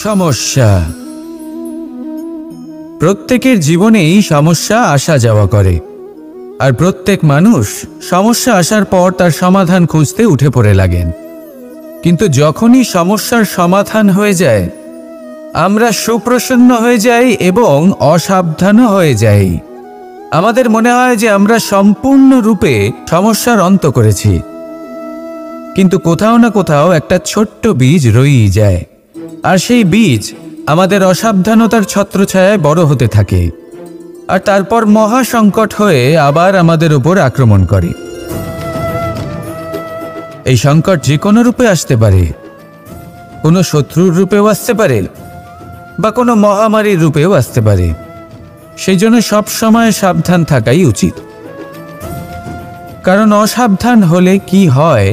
সমস্যা। প্রত্যেকের জীবনেই সমস্যা আসা যাওয়া করে, আর প্রত্যেক মানুষ সমস্যা আসার পর তার সমাধান খুঁজতে উঠে পড়ে লাগেন। কিন্তু যখনই সমস্যার সমাধান হয়ে যায়, আমরা সুপ্রসন্ন হয়ে যাই এবং অসাবধানও হয়ে যাই। আমাদের মনে হয় যে আমরা সম্পূর্ণরূপে সমস্যার অন্ত করেছি, কিন্তু কোথাও না কোথাও একটা ছোট্ট বীজ রয়েই যায়, আর সেই বীজ আমাদের অসাবধানতার ছত্রছায়ায় বড় হতে থাকে, আর তারপর মহা সংকট হয়ে আবার আমাদের উপর আক্রমণ করে। এই সংকট যে কোনো রূপে আসতে পারে, কোনো শত্রুর রূপেও আসতে পারে, বা কোনো মহামারীর রূপেও আসতে পারে। সেই জন্য সবসময় সাবধান থাকাই উচিত, কারণ অসাবধান হলে কি হয়,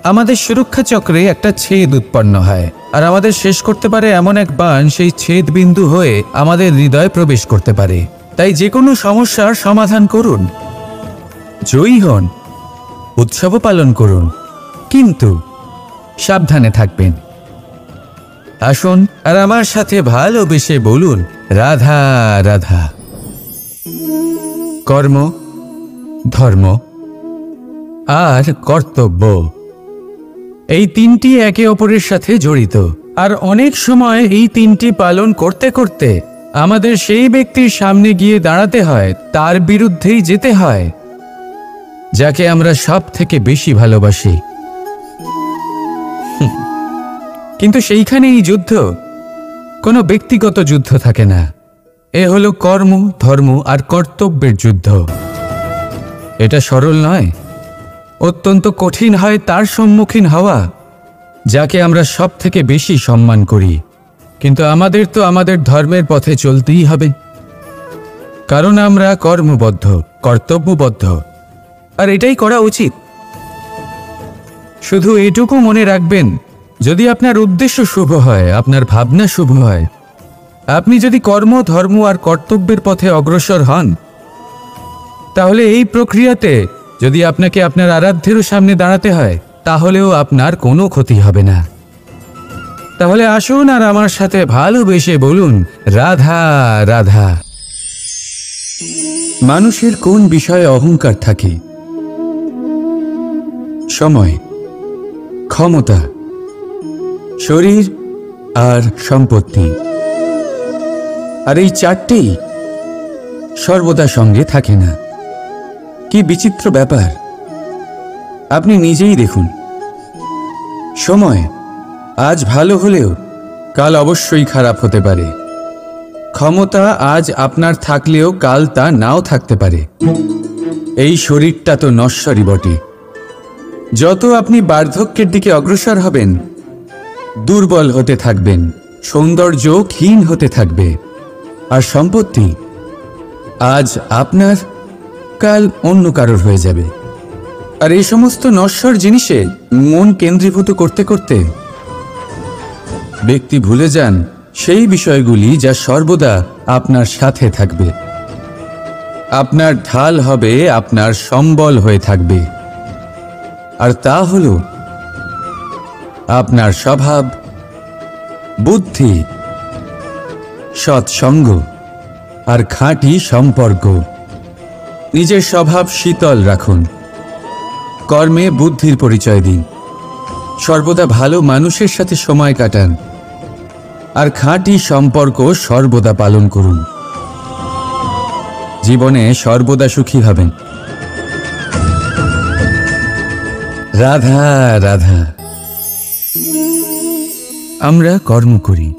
আমাদের সুরক্ষা চক্রে একটা ছেদ উৎপন্ন হয়, আর আমাদের শেষ করতে পারে এমন এক বাণ সেই ছেদ বিন্দু হয়ে আমাদের হৃদয়ে প্রবেশ করতে পারে। তাই যে কোনো সমস্যার সমাধান করুন, জয়ী হন, উৎসবও পালন করুন, কিন্তু সাবধানে থাকবেন। আসুন আর আমার সাথে ভালোবেসে বলুন, রাধা রাধা। কর্ম, ধর্ম আর কর্তব্য, এই তিনটি একে অপরের সাথে জড়িত, আর অনেক সময় এই তিনটি পালন করতে করতে আমাদের সেই ব্যক্তির সামনে গিয়ে দাঁড়াতে হয়, তার বিরুদ্ধেই যেতে হয়, যাকে আমরা সব থেকে বেশি ভালোবাসি। কিন্তু সেইখানে এই যুদ্ধ কোনো ব্যক্তিগত যুদ্ধ থাকে না, এ হলো কর্ম, ধর্ম আর কর্তব্যের যুদ্ধ। এটা সরল নয়, অত্যন্ত কঠিন হয় তার সম্মুখীন হওয়া যাকে আমরা সব থেকে বেশি সম্মান করি। কিন্তু আমাদের তো আমাদের ধর্মের পথে চলতেই হবে, কারণ আমরা কর্মবদ্ধ, কর্তব্যবদ্ধ, আর এটাই করা উচিত। শুধু এটুকু মনে রাখবেন, যদি আপনার উদ্দেশ্য শুভ হয়, আপনার ভাবনা শুভ হয়, আপনি যদি কর্ম, ধর্ম আর কর্তব্যের পথে অগ্রসর হন, তাহলে এই প্রক্রিয়াতে যদি আপনাকে আপনার আরাধ্যেরও সামনে দাঁড়াতে হয়, তাহলেও আপনার কোনো ক্ষতি হবে না। তাহলে আসুন আর আমার সাথে ভালোবেসে বলুন, রাধা রাধা। মানুষের কোন বিষয়ে অহংকার থাকে? সময়, ক্ষমতা, শরীর আর সম্পত্তি। আর এই চারটেই সর্বদা সঙ্গে থাকে না। কি বিচিত্র ব্যাপার! আপনি নিজেই দেখুন, সময় আজ ভালো হলেও কাল অবশ্যই খারাপ হতে পারে। ক্ষমতা আজ আপনার থাকলেও কাল তা নাও থাকতে পারে। এই শরীরটা তো নশ্বরই বটে। যত আপনি বার্ধক্যের দিকে অগ্রসর হবেন, দুর্বল হতে থাকবেন, সৌন্দর্য ক্ষীণ হতে থাকবে। আর সম্পত্তি আজ আপনার, কাল অন্য কারোর হয়ে যাবে। আর এই সমস্ত নশ্বর জিনিসে মন কেন্দ্রীভূত করতে করতে ব্যক্তি ভুলে যান সেই বিষয়গুলি যা সর্বদা আপনার সাথে থাকবে, আপনার ঢাল হবে, আপনার সম্বল হয়ে থাকবে। আর তা হলো আপনার স্বভাব, বুদ্ধি, সৎসঙ্গ আর খাঁটি সম্পর্ক। নিজের স্বভাব শীতল রাখুন, কর্মে বুদ্ধির পরিচয় দিন, সর্বদা ভালো মানুষের সাথে সময় কাটান, আর খাঁটি সম্পর্ক সর্বদা পালন করুন। জীবনে সর্বদা সুখী হবেন। রাধা রাধা। আমরা কর্ম করি,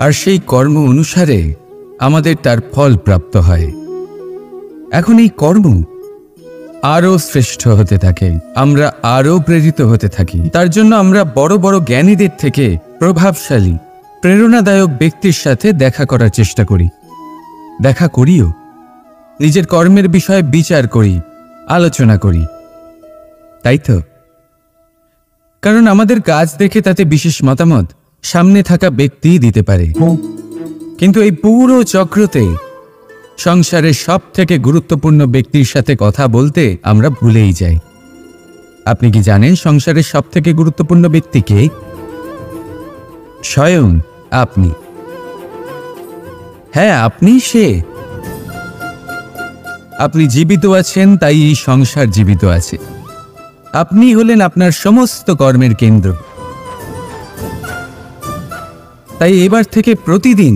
আর সেই কর্ম অনুসারে আমাদের তার ফল প্রাপ্ত হয়। এখন এই কর্ম আরো শ্রেষ্ঠ হতে থাকে, আমরা আরো প্রেরিত হতে থাকি। তার জন্য আমরা বড় বড় জ্ঞানীদের থেকে প্রভাবশালী, প্রেরণাদায়ক ব্যক্তির সাথে দেখা করার চেষ্টা করি, দেখা করিও। নিজের কর্মের বিষয়ে বিচার করি, আলোচনা করি, তাই তো? কারণ আমাদের কাজ দেখে তাতে বিশেষ মতামত সামনে থাকা ব্যক্তিই দিতে পারে। কিন্তু এই পুরো চক্রতে সংসারের সব থেকে গুরুত্বপূর্ণ ব্যক্তির সাথে কথা বলতে আমরা ভুলেই যাই। আপনি কি জানেন সংসারের সব থেকে গুরুত্বপূর্ণ ব্যক্তি কে? স্বয়ং আপনি। হ্যাঁ, আপনি সে। আপনি জীবিত আছেন, তাই এই সংসার জীবিত আছে। আপনি হলেন আপনার সমস্ত কর্মের কেন্দ্র। তাই এবার থেকে প্রতিদিন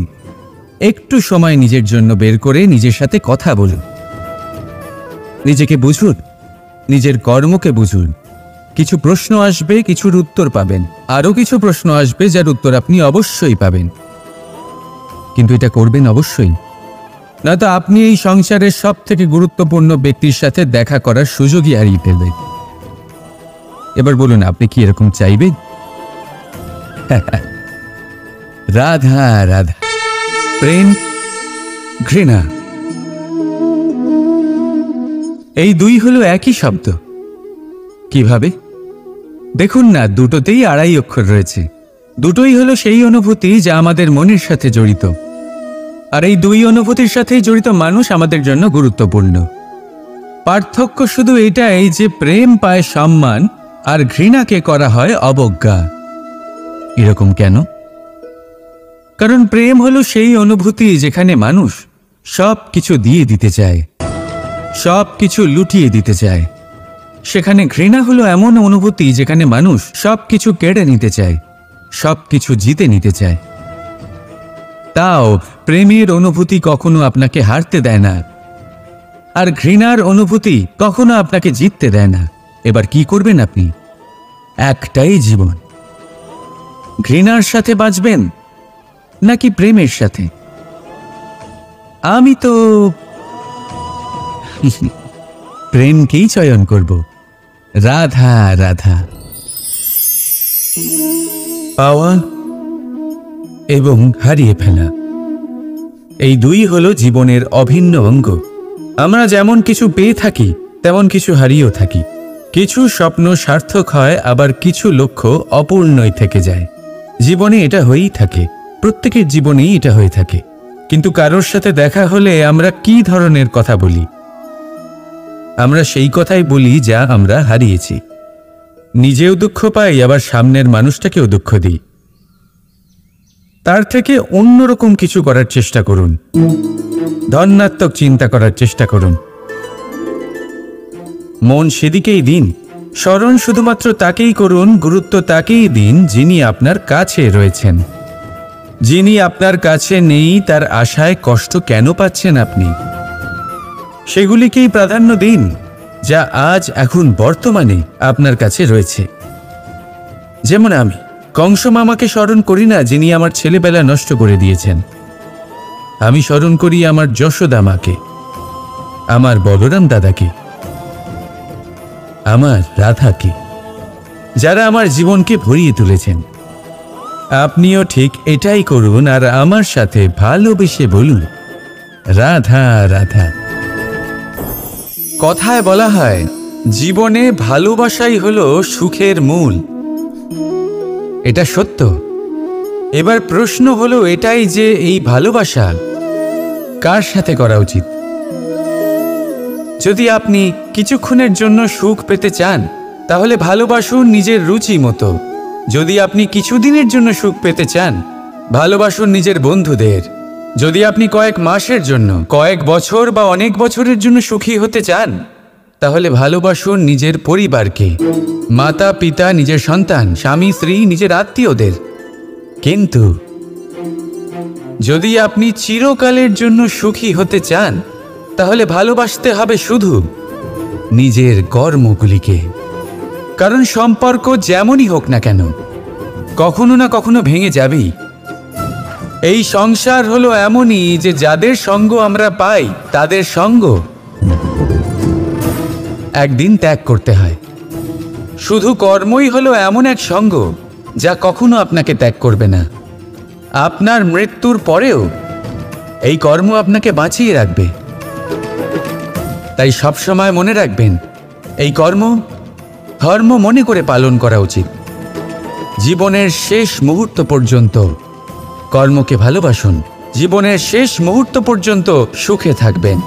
একটু সময় নিজের জন্য বের করে নিজের সাথে কথা বলুন। নিজেকে বুঝুন, নিজের কর্মকে বুঝুন। কিছু প্রশ্ন আসবে, কিছুর উত্তর পাবেন। আরও কিছু প্রশ্ন আসবে যার উত্তর আপনি অবশ্যই পাবেন, কিন্তু এটা করবেন অবশ্যই, নয়তো আপনি এই সংসারের সব থেকে গুরুত্বপূর্ণ ব্যক্তির সাথে দেখা করার সুযোগই হারিয়ে ফেলবেন। এবার বলুন, আপনি কি এরকম চাইবেন? রাধা রাধা, প্রেম, ঘৃণা, এই দুই হলো একই শব্দ। কিভাবে? দেখুন না, দুটোতেই আড়াই অক্ষর রয়েছে। দুটোই হলো সেই অনুভূতি যা আমাদের মনের সাথে জড়িত, আর এই দুই অনুভূতির সাথেই জড়িত মানুষ আমাদের জন্য গুরুত্বপূর্ণ। পার্থক্য শুধু এটাই যে প্রেম পায় সম্মান আর ঘৃণাকে করা হয় অবজ্ঞা। এরকম কেন? কারণ প্রেম হলো সেই অনুভূতি যেখানে মানুষ সব কিছু দিয়ে দিতে চায়, সব কিছু লুটিয়ে দিতে চায়। সেখানে ঘৃণা হলো এমন অনুভূতি যেখানে মানুষ সব কিছু কেড়ে নিতে চায়, সব কিছু জিতে নিতে চায়। তাও প্রেমের অনুভূতি কখনো আপনাকে হারতে দেয় না, আর ঘৃণার অনুভূতি কখনো আপনাকে জিততে দেয় না। এবার কি করবেন আপনি? একটাই জীবন। ঘৃণার সাথে বাঁচবেন নাকি প্রেমের সাথে? আমি তো প্রেমকেই চয়ন করব। রাধা রাধা। পাওয়া এবং হারিয়ে ফেলা, এই দুই হলো জীবনের অভিন্ন অঙ্গ। আমরা যেমন কিছু পেয়ে থাকি, তেমন কিছু হারিয়েও থাকি। কিছু স্বপ্ন সার্থক হয়, আবার কিছু লক্ষ্য অপূর্ণই থেকে যায়। জীবনে এটা হয়েই থাকে, প্রত্যেকের জীবনেই এটা হয়ে থাকে। কিন্তু কারোর সাথে দেখা হলে আমরা কি ধরনের কথা বলি? আমরা সেই কথাই বলি যা আমরা হারিয়েছি। নিজেও দুঃখ পাই, আবার সামনের মানুষটাকেও দুঃখ দিই। তার থেকে অন্যরকম কিছু করার চেষ্টা করুন, ধনাত্মক চিন্তা করার চেষ্টা করুন। মন সেদিকেই দিন। স্মরণ শুধুমাত্র তাকেই করুন, গুরুত্ব তাকেই দিন যিনি আপনার কাছে রয়েছেন। যিনি আপনার কাছে নেই তার আশায় কষ্ট কেন পাচ্ছেন আপনি? সেগুলিকেই প্রাধান্য দিন যা আজ এখন বর্তমানে আপনার কাছে রয়েছে। যেমন আমি কংস মামাকে স্মরণ করি না, যিনি আমার ছেলেবেলা নষ্ট করে দিয়েছেন। আমি স্মরণ করি আমার যশোদা মাকে, আমার বলরাম দাদাকে, আমার রাধাকে, যারা আমার জীবনকে ভরিয়ে তুলেছেন। আপনিও ঠিক এটাই করুন, আর আমার সাথে ভালোবেসে বলুন, রাধা রাধা। কথায় বলা হয়, জীবনে ভালোবাসাই হলো সুখের মূল। এটা সত্য। এবার প্রশ্ন হলো এটাই যে এই ভালোবাসা কার সাথে করা উচিত? যদি আপনি কিছুক্ষণের জন্য সুখ পেতে চান, তাহলে ভালোবাসুন নিজের রুচি মতো। যদি আপনি কিছুদিনের জন্য সুখ পেতে চান, ভালোবাসুন নিজের বন্ধুদের। যদি আপনি কয়েক মাসের জন্য, কয়েক বছর বা অনেক বছরের জন্য সুখী হতে চান, তাহলে ভালোবাসুন নিজের পরিবারকে, মাতা পিতা, নিজের সন্তান, স্বামী স্ত্রী, নিজের আত্মীয়দের। কিন্তু যদি আপনি চিরকালের জন্য সুখী হতে চান, তাহলে ভালোবাসতে হবে শুধু নিজের কর্মগুলিকে। কারণ সম্পর্ক যেমনই হোক না কেন, কখনো না কখনো ভেঙে যাবেই। এই সংসার হলো এমনই যে যাদের সঙ্গ আমরা পাই, তাদের সঙ্গ একদিন ত্যাগ করতে হয়। শুধু কর্মই হলো এমন এক সঙ্গ যা কখনো আপনাকে ত্যাগ করবে না। আপনার মৃত্যুর পরেও এই কর্ম আপনাকে বাঁচিয়ে রাখবে। তাই সবসময় মনে রাখবেন, এই কর্ম ধর্ম মনে করে পালন করা উচিত। জীবনের শেষ মুহূর্ত পর্যন্ত কর্মকে ভালোবাসুন। জীবনের শেষ মুহূর্ত পর্যন্ত সুখে থাকবেন।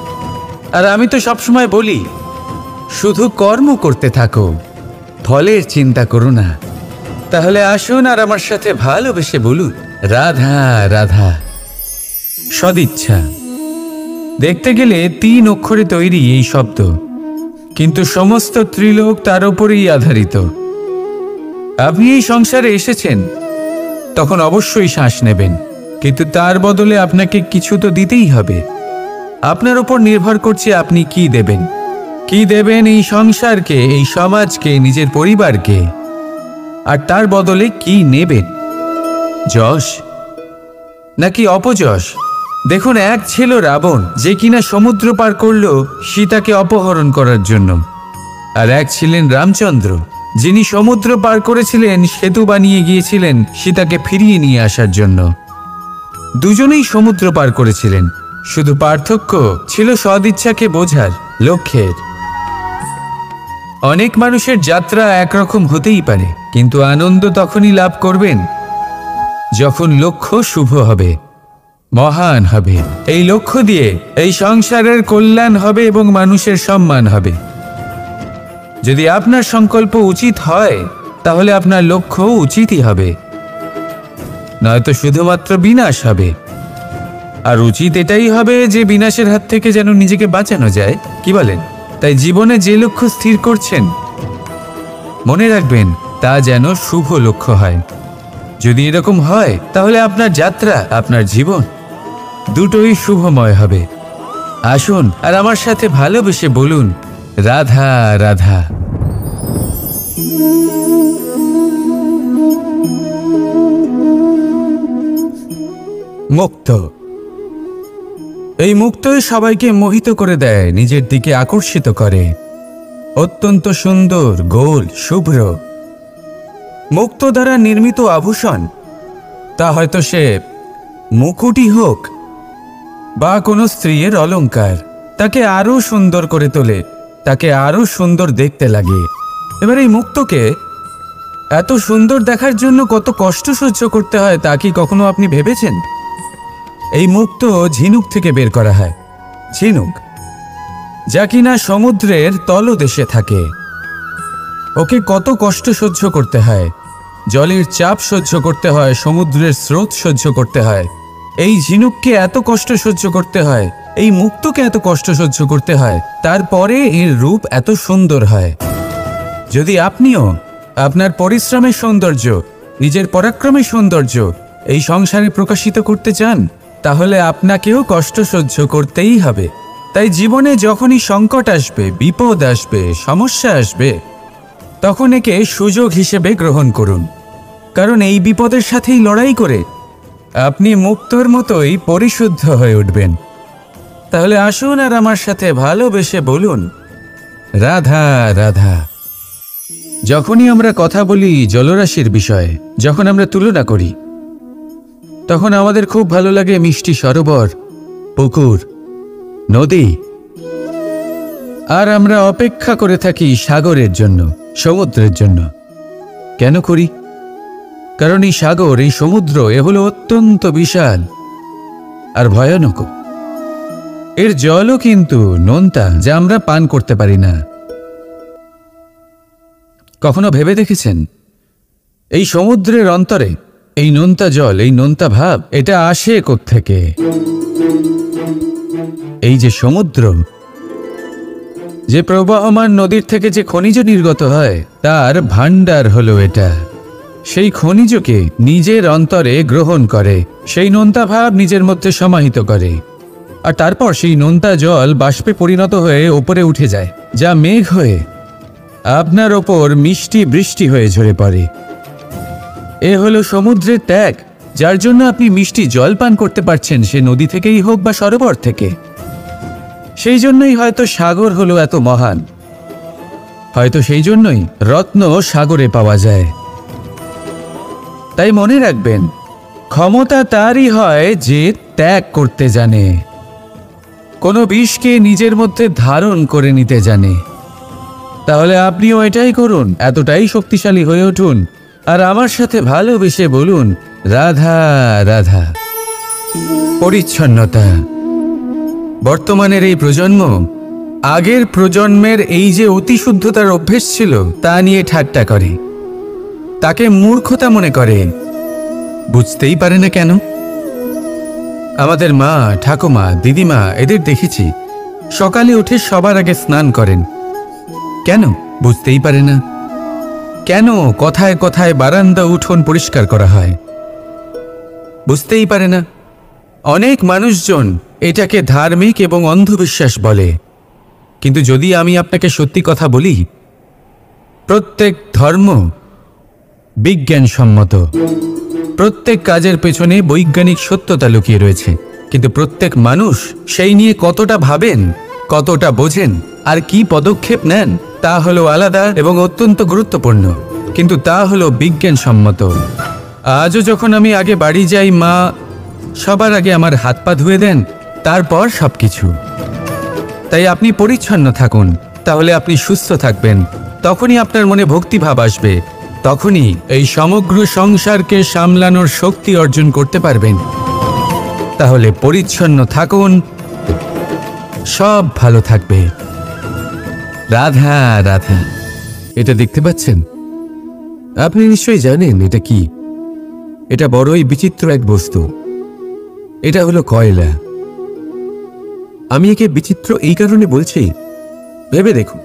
আর আমি তো সবসময় বলি, শুধু কর্ম করতে থাকো, ফলের চিন্তা করো না। তাহলে আসুন আর আমার সাথে ভালোবেসে বলুন, রাধা রাধা। সদিচ্ছা। দেখতে গেলে 3 অক্ষরে তৈরি এই শব্দ, কিন্তু সমস্ত ত্রিলোক তার উপরেই আধারিত। আপনি এই সংসারে এসেছেন, তখন অবশ্যই শ্বাস নেবেন, কিন্তু তার বদলে আপনাকে কিছু তো দিতেই হবে। আপনার উপর নির্ভর করছে আপনি কি দেবেন। কি দেবেন এই সংসারকে, এই সমাজকে, নিজের পরিবারকে, আর তার বদলে কি নেবেন? যশ নাকি অপযশ? দেখুন, এক ছিল রাবণ, যে কিনা সমুদ্র পার করল সীতাকে অপহরণ করার জন্য, আর এক ছিলেন রামচন্দ্র, যিনি সমুদ্র পার করেছিলেন, সেতু বানিয়ে গিয়েছিলেন সীতাকে ফিরিয়ে নিয়ে আসার জন্য। দুজনেই সমুদ্র পার করেছিলেন, শুধু পার্থক্য ছিল সদিচ্ছাকে বোঝার, লক্ষ্যের। অনেক মানুষের যাত্রা একরকম হতেই পারে, কিন্তু আনন্দ তখনই লাভ করবেন যখন লক্ষ্য শুভ হবে, মহান হবে। এই লক্ষ্য দিয়ে এই সংসারের কল্যাণ হবে এবং মানুষের সম্মান হবে। যদি আপনার সংকল্প উচিত হয়, তাহলে আপনার লক্ষ্য উচিতই হবে, নয়তো শুধুমাত্র বিনাশ হবে। আর উচিত এটাই হবে যে বিনাশের হাত থেকে যেন নিজেকে বাঁচানো যায়, কি বলেন? তাই জীবনে যে লক্ষ্য স্থির করছেন, মনে রাখবেন তা যেন শুভ লক্ষ্য হয়। যদি এরকম হয়, তাহলে আপনার যাত্রা, আপনার জীবন দুটোই শুভময় হবে। আসুন আর আমার সাথে ভালোবেসে বলুন, রাধা রাধা। মুক্ত। এই মুক্তই সবাইকে মোহিত করে দেয়, নিজের দিকে আকর্ষিত করে। অত্যন্ত সুন্দর, গোল, শুভ্র। মুক্ত দ্বারা নির্মিত আভূষণ, তা হয়তো সে মুকুটই হোক বা কোনো স্ত্রীর অলংকার, তাকে আরো সুন্দর করে তোলে, তাকে আরো সুন্দর দেখতে লাগে। এবার এই মুক্তকে এত সুন্দর দেখার জন্য কত কষ্ট সহ্য করতে হয়, তা কি কখনো আপনি ভেবেছেন? এই মুক্ত ঝিনুক থেকে বের করা হয়। ঝিনুক, যা কিনা সমুদ্রের তলদেশে থাকে। ওকে কত কষ্ট সহ্য করতে হয়, জলের চাপ সহ্য করতে হয়, সমুদ্রের স্রোত সহ্য করতে হয়। এই ঝিনুককে এত কষ্ট সহ্য করতে হয়, এই মুক্তকে এত কষ্ট সহ্য করতে হয়, তারপরে এর রূপ এত সুন্দর হয়। যদি আপনিও আপনার পরিশ্রমের সৌন্দর্য, নিজের পরাক্রমের সৌন্দর্য এই সংসারে প্রকাশিত করতে চান, তাহলে আপনাকেও কষ্ট সহ্য করতেই হবে। তাই জীবনে যখনই সংকট আসবে, বিপদ আসবে, সমস্যা আসবে, তখন একে সুযোগ হিসেবে গ্রহণ করুন। কারণ এই বিপদের সাথেই লড়াই করে আপনি মুক্তর মতোই পরিশুদ্ধ হয়ে উঠবেন। তাহলে আসুন আর আমার সাথে ভালোবেসে বলুন, রাধা রাধা। যখনই আমরা কথা বলি জলরাশির বিষয়ে, যখন আমরা তুলনা করি, তখন আমাদের খুব ভালো লাগে মিষ্টি সরোবর, পুকুর, নদী। আর আমরা অপেক্ষা করে থাকি সাগরের জন্য, সমুদ্রের জন্য। কেন করি? কারণ এই সাগর, এই সমুদ্র, এ হলো অত্যন্ত বিশাল আর ভয়ানক। এর জলও কিন্তু নোনতা, যা আমরা পান করতে পারি না। কখনো ভেবে দেখেছেন এই সমুদ্রের অন্তরে এই নোনতা জল, এই নোনতা ভাব, এটা আসে কোত্থেকে? এই যে সমুদ্র, যে প্রবাহমান নদীর থেকে যে খনিজ নির্গত হয়, তার ভাণ্ডার হলো এটা। সেই খনিজকে নিজের অন্তরে গ্রহণ করে, সেই নোনতা ভাব নিজের মধ্যে সমাহিত করে, আর তারপর সেই নোনতা জল বাষ্পে পরিণত হয়ে ওপরে উঠে যায়, যা মেঘ হয়ে আপনার ওপর মিষ্টি বৃষ্টি হয়ে ঝরে পড়ে। এ হলো সমুদ্রের ত্যাগ, যার জন্য আপনি মিষ্টি জল পান করতে পারছেন, সে নদী থেকেই হোক বা সরোবর থেকে। সেই জন্যই হয়তো সাগর হলো এত মহান, হয়তো সেই জন্যই রত্ন সাগরে পাওয়া যায়। তাই মনে রাখবেন, ক্ষমতা তারই হয় যে ত্যাগ করতে জানে, কোনো বিষকে নিজের মধ্যে ধারণ করে নিতে জানে। তাহলে আপনিও এটাই করুন, এতটাই শক্তিশালী হয়ে উঠুন, আর আমার সাথে ভালোবেসে বলুন, রাধা রাধা। পরিচ্ছন্নতা। বর্তমানের এই প্রজন্ম আগের প্রজন্মের এই যে অতি শুদ্ধতার অভ্যেস ছিল, তা নিয়ে ঠাট্টা করে। তাকে মূর্খতা মনে করে। বুঝতেই পারে না কেন। আমাদের মা, ঠাকুমা, দিদিমা এদের দেখেছি সকালে উঠে সবার আগে স্নান করেন। কেন? বুঝতেই পারে না। কেন কথায় কথায় বারান্দা উঠোন পরিষ্কার করা হয়? বুঝতেই পারে না। অনেক মানুষজন এটাকে ধার্মিক এবং অন্ধবিশ্বাস বলে, কিন্তু যদি আমি আপনাকে সত্যি কথা বলি, প্রত্যেক ধর্ম বিজ্ঞানসম্মত। প্রত্যেক কাজের পেছনে বৈজ্ঞানিক সত্যতা লুকিয়ে রয়েছে, কিন্তু প্রত্যেক মানুষ সেই নিয়ে কতটা ভাবেন, কতটা বোঝেন আর কি পদক্ষেপ নেন তা হলো আলাদা এবং অত্যন্ত গুরুত্বপূর্ণ, কিন্তু তা হলো বিজ্ঞানসম্মত। আজও যখন আমি আগে বাড়ি যাই, মা সবার আগে আমার হাত পা ধুয়ে দেন, তারপর সবকিছু। তাই আপনি পরিচ্ছন্ন থাকুন, তাহলে আপনি সুস্থ থাকবেন। তখনই আপনার মনে ভক্তিভাব আসবে, তখনই এই সমগ্র সংসারকে সামলানোর শক্তি অর্জন করতে পারবেন। তাহলে পরিচ্ছন্ন থাকুন, সব ভালো থাকবে। রাধা রাধা। এটা দেখতে পাচ্ছেন? আপনি নিশ্চয়ই জানেন এটা কি। এটা বড়ই বিচিত্র এক বস্তু। এটা হলো কয়লা। আমি একে বিচিত্র এই কারণে বলছি, ভেবে দেখুন,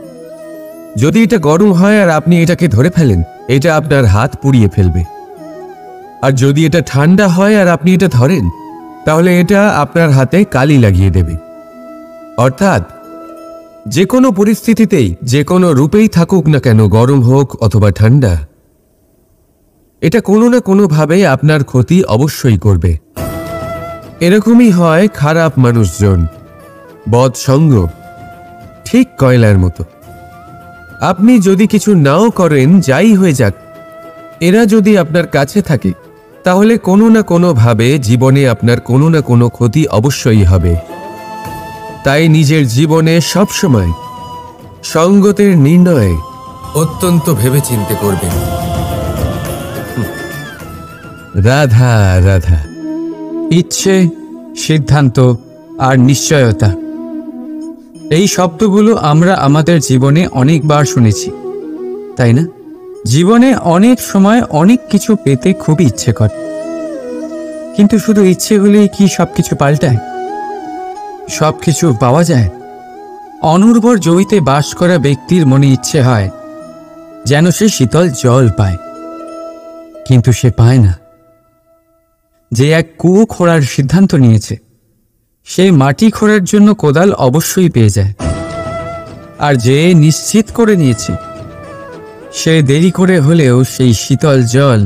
যদি এটা গরম হয় আর আপনি এটাকে ধরে ফেলেন, এটা আপনার হাত পুড়িয়ে ফেলবে। আর যদি এটা ঠান্ডা হয় আর আপনি এটা ধরেন, তাহলে এটা আপনার হাতে কালি লাগিয়ে দেবে। অর্থাৎ যে কোনো পরিস্থিতিতেই, যে কোনো রূপেই থাকুক না কেন, গরম হোক অথবা ঠান্ডা, এটা কোনো না কোনোভাবে আপনার ক্ষতি অবশ্যই করবে। এরকমই হয় খারাপ মানুষজন, বদসঙ্গ, ঠিক কয়লার মতো। আপনি যদি কিছু নাও করেন, যাই হয়ে যাক, এরা যদি আপনার কাছে থাকে, তাহলে কোনো না কোনোভাবে জীবনে আপনার কোনো না কোনো ক্ষতি অবশ্যই হবে। তাই নিজের জীবনে সবসময় সঙ্গতের নির্ণয় অত্যন্ত ভেবেচিন্তে করবেন। রাধা রাধা। ইচ্ছে, সিদ্ধান্ত আর নিশ্চয়তা, এই শব্দগুলো আমরা আমাদের জীবনে অনেকবার শুনেছি, তাই না? জীবনে অনেক সময় অনেক কিছু পেতে খুবই ইচ্ছে করে, কিন্তু শুধু ইচ্ছে হলেই কি সবকিছু পাল্টায়? সবকিছু পাওয়া যায়? অনুর্বর জমিতে বাস করা ব্যক্তির মনে ইচ্ছে হয় যেন সে শীতল জল পায়, কিন্তু সে পায় না। যে এক কুয়ো খোঁড়ার সিদ্ধান্ত নিয়েছে, সে মাটি খোঁড়ার জন্য কোদাল অবশ্যই পেয়ে যায়। আর যে নিশ্চিত করে নিয়েছে, সে দেরি করে হলেও সেই শীতল জল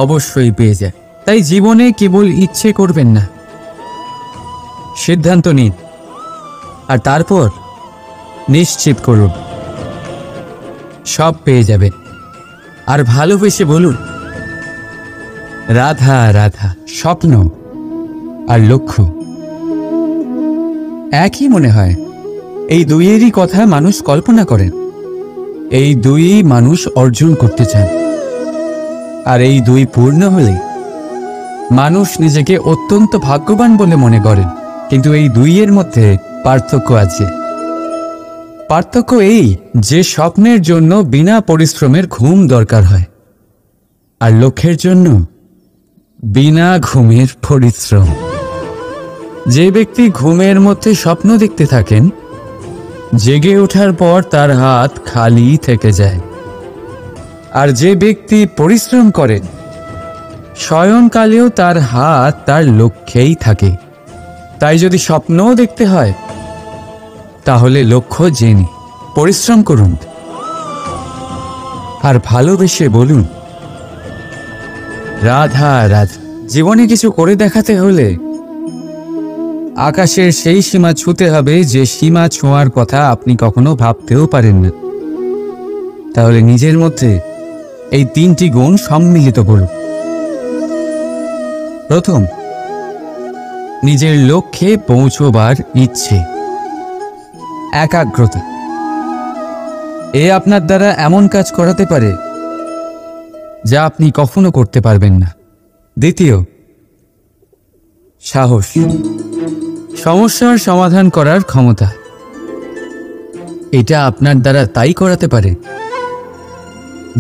অবশ্যই পেয়ে যায়। তাই জীবনে কেবল ইচ্ছে করবেন না, সিদ্ধান্ত নিন আর তারপর নিশ্চিত করুন, সব পেয়ে যাবেন। আর ভালোবেসে বলুন, রাধা রাধা। স্বপ্ন আর লক্ষ্য একই মনে হয়। এই দুইয়েরই কথা মানুষ কল্পনা করেন, এই দুই মানুষ অর্জন করতে চান। আর এই দুই পূর্ণ হলে মানুষ নিজেকে অত্যন্ত ভাগ্যবান বলে মনে করেন। কিন্তু এই দুইয়ের মধ্যে পার্থক্য আছে। পার্থক্য এই যে স্বপ্নের জন্য বিনা পরিশ্রমের ঘুম দরকার হয়, আর লক্ষ্যের জন্য বিনা ঘুমের পরিশ্রম। যে ব্যক্তি ঘুমের মধ্যে স্বপ্ন দেখতে থাকেন, জেগে ওঠার পর তার হাত খালি থেকে যায়। আর যে ব্যক্তি পরিশ্রম করেন, শয়নকালেও তার হাত তার লক্ষ্যেই থাকে। তাই যদি স্বপ্নও দেখতে হয়, তাহলে লক্ষ্য জেনে পরিশ্রম করুন আর ভালোবেসে বলুন, রাধা রাধা। জীবনে কিছু করে দেখাতে হলে আকাশের সেই সীমা ছুঁতে হবে যে সীমা ছোঁয়ার কথা আপনি কখনো ভাবতেও পারেন না। তাহলে নিজের মধ্যে এই তিনটি গুণ সম্মিলিত করুন। প্রথম, নিজের লক্ষ্যে পৌঁছবার ইচ্ছে, একাগ্রতা। এ আপনার দ্বারা এমন কাজ করাতে পারে যা আপনি কখনো করতে পারবেন না। দ্বিতীয়, সাহস, সমস্যার সমাধান করার ক্ষমতা। এটা আপনার দ্বারা তাই করাতে পারে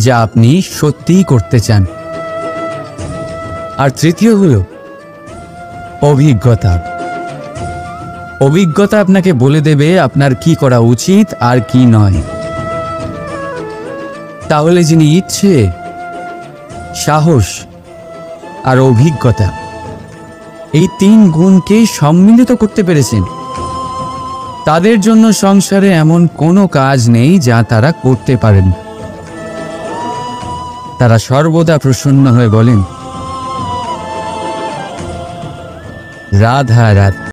যা আপনি সত্যিই করতে চান। আর তৃতীয় হলো অভিজ্ঞতা। অভিজ্ঞতা আপনাকে বলে দেবে আপনার কি করা উচিত আর কি নয়। তাহলে যিনি ইচ্ছে, সাহস আর অভিজ্ঞতা এই 3 গুণকে সম্মিলিত করতে পেরেছেন, তাদের জন্য সংসারে এমন কোনো কাজ নেই যা তারা করতে পারেন। তারা সর্বদা প্রসন্ন হয়ে বলেন, রাধা রাধা।